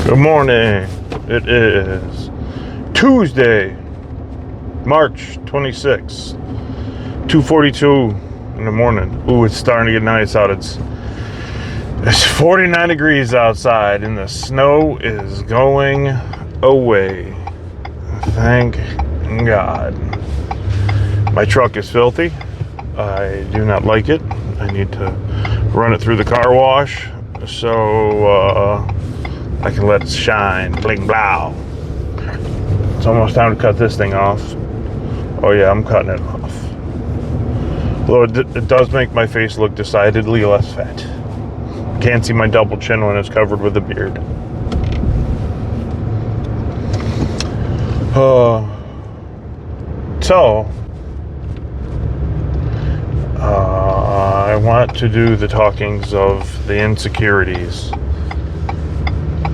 Good morning. It is Tuesday, March 26th, 2:42 in the morning. Ooh, it's starting to get nice out. It's 49 degrees outside and the snow is going away. Thank God. My truck is filthy. I do not like it. I need to run it through the car wash so I can let it shine, bling blow. It's almost time to cut this thing off. Oh yeah, I'm cutting it off. Although it does make my face look decidedly less fat. Can't see my double chin when it's covered with a beard. I want to do the talkings of the insecurities,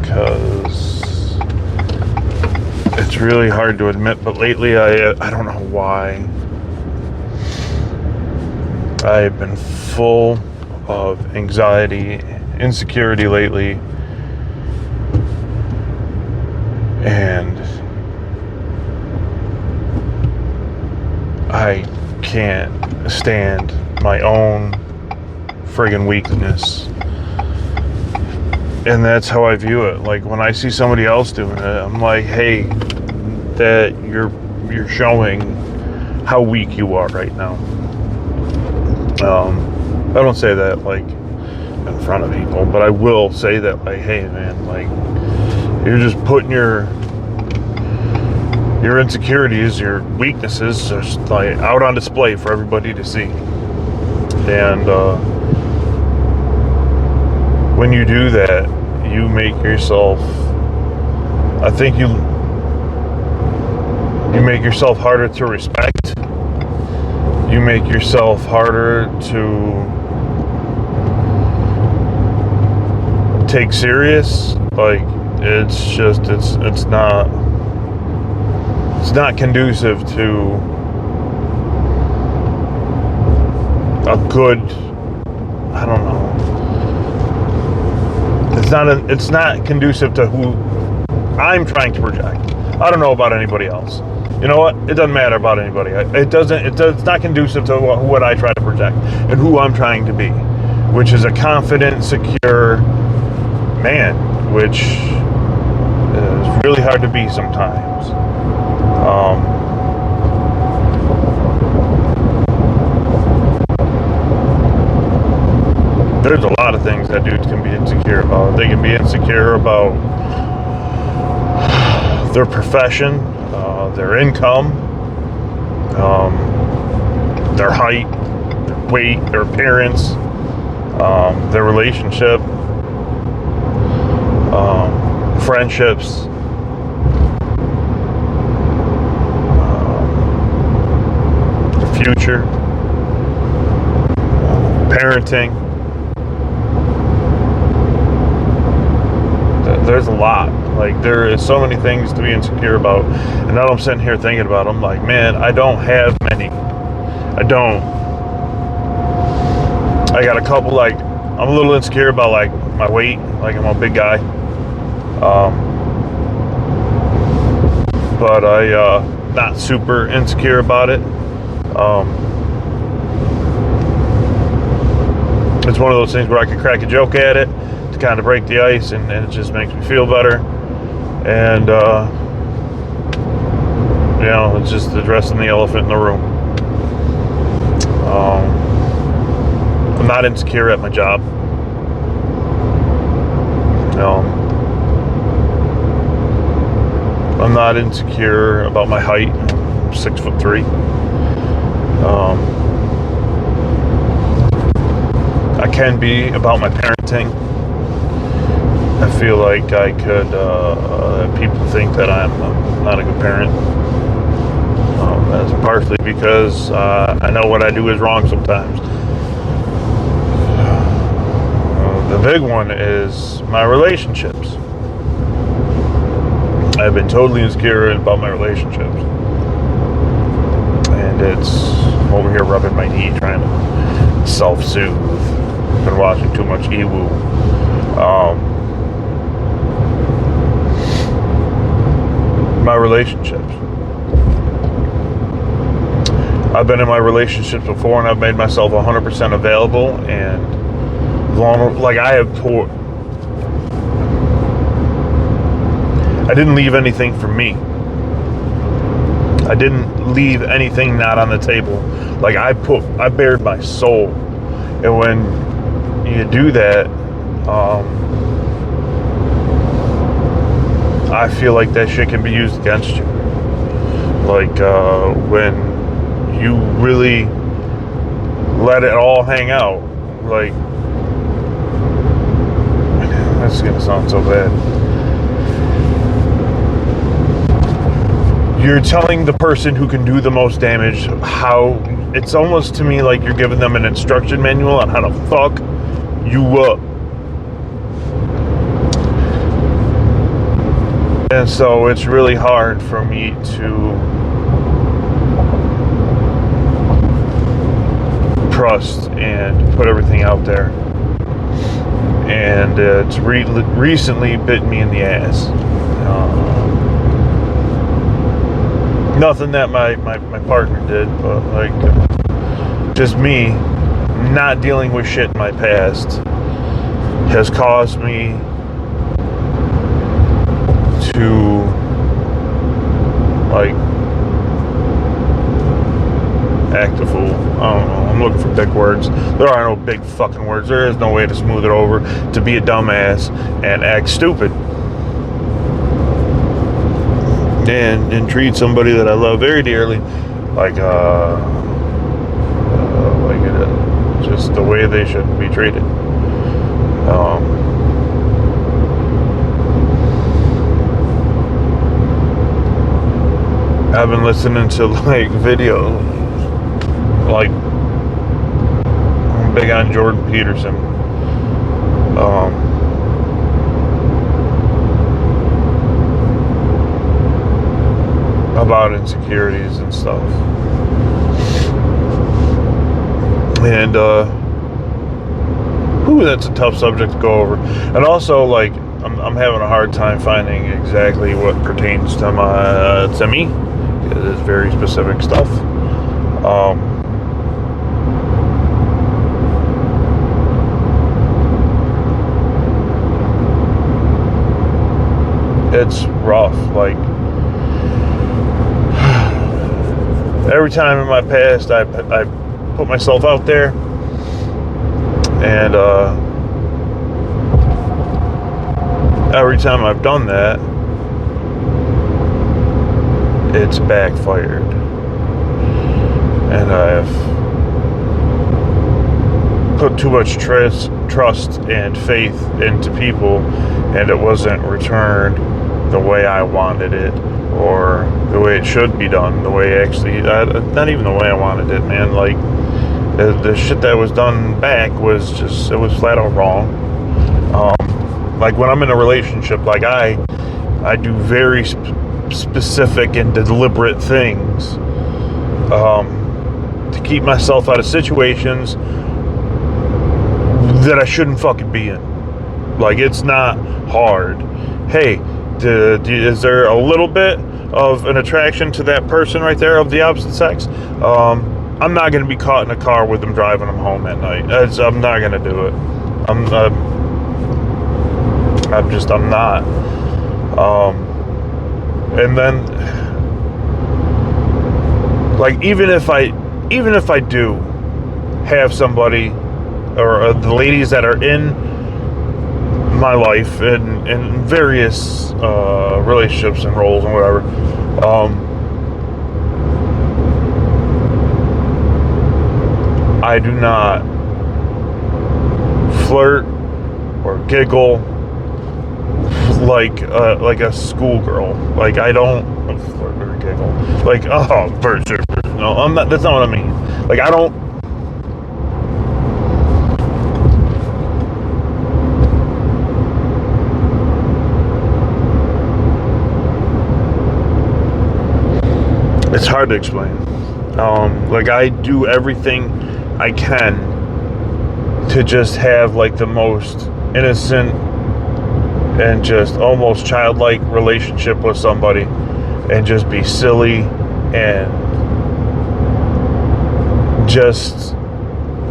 because it's really hard to admit, but lately I don't know why, I've been full of anxiety, insecurity lately, and I can't stand my own friggin' weakness. And that's how I view it. Like, when I see somebody else doing it, I'm like, hey, that you're showing how weak you are right now. I don't say that like in front of people, but I will say that, like, hey man, like, you're just putting your insecurities, your weaknesses, just like out on display for everybody to see. And when you do that, you make yourself, I think you make yourself harder to respect. You make yourself harder to take serious. Like, it's not conducive to a good, I don't know. It's not conducive to who I'm trying to project. I don't know about anybody else. You know what? It doesn't matter about anybody. It's not conducive to what I try to project and who I'm trying to be, which is a confident, secure man, which is really hard to be sometimes. There's a lot of things that dudes can be insecure about. They can be insecure about their profession, their income, their height, their weight, their appearance, their relationship, friendships, the future, parenting. There's a lot. Like, there is so many things to be insecure about, and now I'm sitting here thinking about them, like, man, I don't have many. I got a couple. Like, I'm a little insecure about, like, my weight. Like, I'm a big guy, but not super insecure about it. It's one of those things where I could crack a joke at it to kind of break the ice, and it just makes me feel better. And it's just addressing the elephant in the room. I'm not insecure at my job. I'm not insecure about my height. I'm 6'3". I can be about my parenting. I feel like I could, people think that I'm not a good parent. That's partially because I know what I do is wrong sometimes. The big one is my relationships. I've been totally insecure about my relationships. And it's over here rubbing my knee trying to self-soothe. Been watching too much Ewu. relationships. I've been in my relationships before, and I've made myself 100% available and vulnerable. Like, I didn't leave anything for me. I didn't leave anything not on the table. Like, I bared my soul. And when you do that, I feel like that shit can be used against you. Like, when you really let it all hang out. Like, that's gonna sound so bad. You're telling the person who can do the most damage how. It's almost to me like you're giving them an instruction manual on how to fuck you up. And so it's really hard for me to trust and put everything out there. And it's recently bit me in the ass. Nothing that my partner did, but like just me not dealing with shit in my past has caused me to like act a fool. I don't know. I'm looking for big words. There are no big fucking words. There is no way to smooth it over, to be a dumbass and act stupid. And treat somebody that I love very dearly like just the way they should be treated. I've been listening to like videos, like I'm big on Jordan Peterson. About insecurities and stuff. And that's a tough subject to go over. And also, like, I'm having a hard time finding exactly what pertains to me. It's very specific stuff. It's rough. Like, every time in my past, I put myself out there, and every time I've done that, it's backfired, and I've put too much trust and faith into people, and it wasn't returned the way I wanted it, or the way it should be done, the way actually, not even the way I wanted it, man. Like, the shit that was done back was just, it was flat out wrong. Like, when I'm in a relationship, like, I do very specific and deliberate things to keep myself out of situations that I shouldn't fucking be in. Like, it's not hard. Hey, is there a little bit of an attraction to that person right there of the opposite sex? I'm not going to be caught in a car with them driving them home at night. I'm not going to do it. I'm not. And then, like, even if I do have somebody, or the ladies that are in my life in various relationships and roles and whatever, I do not flirt or giggle like a schoolgirl. Like, I don't flirt or giggle. Like, oh, no, I'm not. That's not what I mean. Like, I don't. It's hard to explain. Like, I do everything I can to just have, like, the most innocent and just almost childlike relationship with somebody and just be silly and just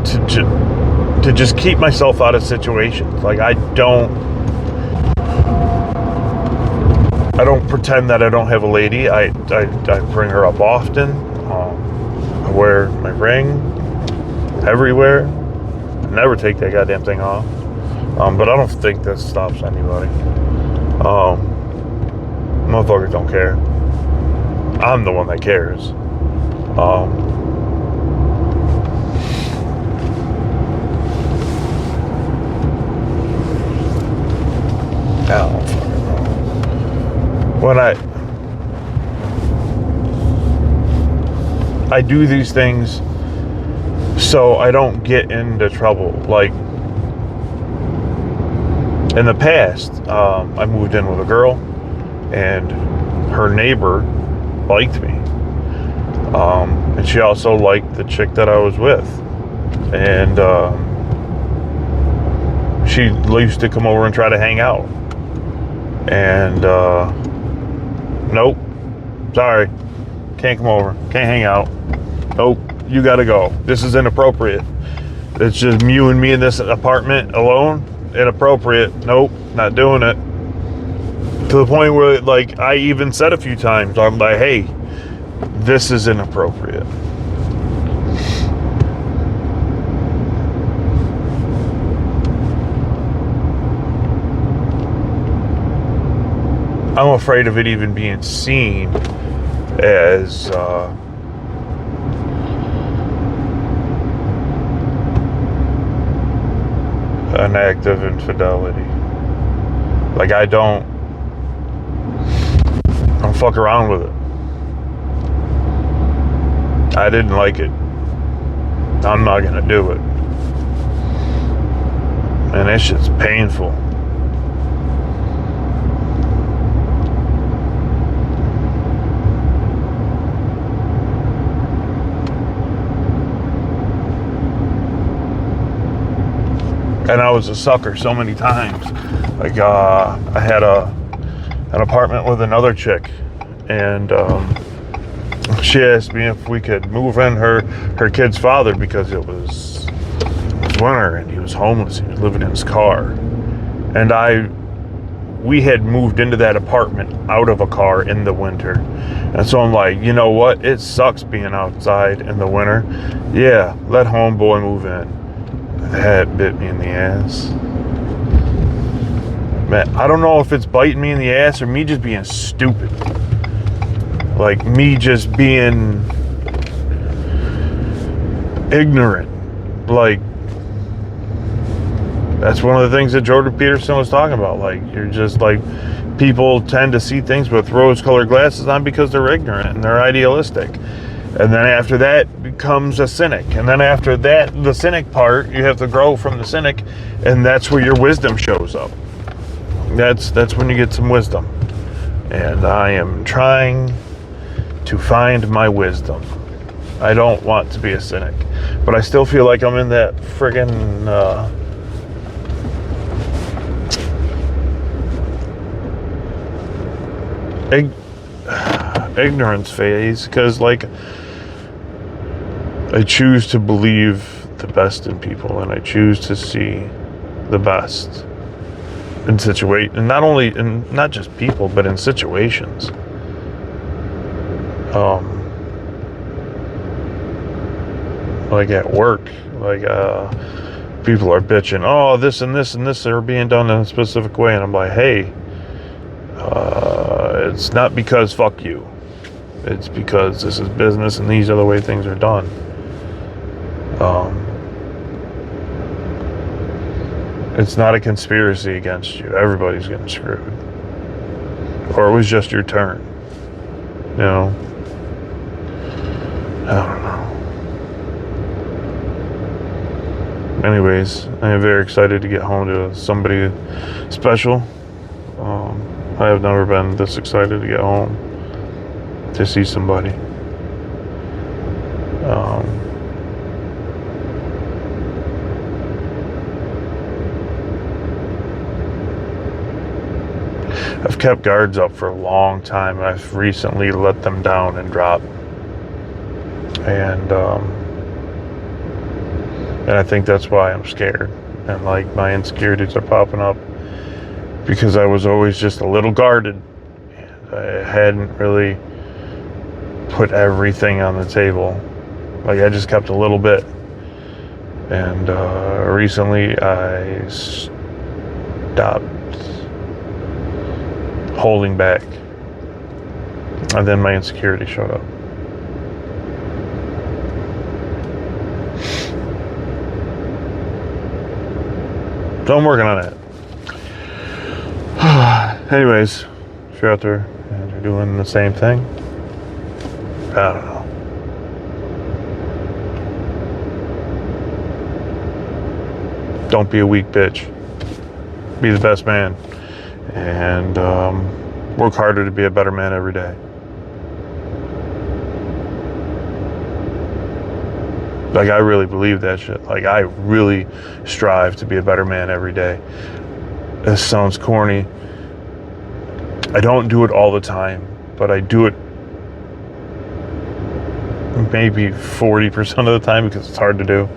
to just keep myself out of situations. Like I don't pretend that I don't have a lady. I bring her up often. I wear my ring everywhere. I never take that goddamn thing off. But I don't think that stops anybody. Motherfuckers don't care. I'm the one that cares. I don't fucking know. When I do these things so I don't get into trouble. Like in the past, I moved in with a girl, and her neighbor liked me, and she also liked the chick that I was with, and she used to come over and try to hang out, and nope, sorry, can't come over, can't hang out, nope, you gotta go, this is inappropriate, it's just you and me in this apartment alone, inappropriate, nope, not doing it. To the point where, like, I even said a few times, I'm like, hey, this is inappropriate. I'm afraid of it even being seen as an act of infidelity. Like I don't fuck around with it. I didn't like it. I'm not gonna do it. And that shit's painful. And I was a sucker so many times. Like I had an apartment with another chick, and she asked me if we could move in her kid's father because it was winter and he was homeless. He was living in his car, and we had moved into that apartment out of a car in the winter, and so I'm like, you know what? It sucks being outside in the winter. Yeah, let homeboy move in. That bit me in the ass. Man, I don't know if it's biting me in the ass or me just being stupid. Like me just being ignorant. Like, that's one of the things that Jordan Peterson was talking about. Like, you're just like, people tend to see things with rose-colored glasses on because they're ignorant and they're idealistic. And then after that becomes a cynic. And then after that, the cynic part, you have to grow from the cynic, and that's where your wisdom shows up. That's when you get some wisdom. And I am trying to find my wisdom. I don't want to be a cynic, but I still feel like I'm in that friggin' ignorance phase, because like I choose to believe the best in people, and I choose to see the best in and not only in not just people, but in situations. Like at work, like people are bitching, oh, this and this and this are being done in a specific way, and I'm like, hey, it's not because fuck you. It's because this is business and these are the way things are done. It's not a conspiracy against you. Everybody's getting screwed. Or it was just your turn. You know? I don't know. Anyways, I am very excited to get home to somebody special. I have never been this excited to get home to see somebody. I've kept guards up for a long time. I've recently let them down and drop. And I think that's why I'm scared. And like my insecurities are popping up because I was always just a little guarded. And I hadn't really put everything on the table. Like I just kept a little bit. And recently I stopped holding back. And then my insecurity showed up. So I'm working on that. Anyways, if you're out there and you're doing the same thing, I don't know. Don't be a weak bitch. Be the best man. And work harder to be a better man every day. Like, I really believe that shit. Like, I really strive to be a better man every day. This sounds corny. I don't do it all the time, but I do it maybe 40% of the time because it's hard to do.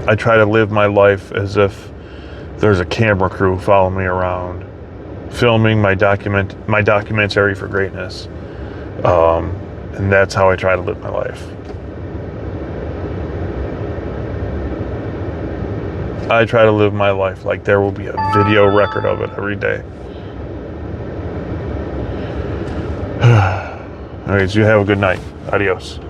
I try to live my life as if there's a camera crew following me around, filming my documentary for greatness. And that's how I try to live my life. I try to live my life like there will be a video record of it every day. All right, so you have a good night. Adios.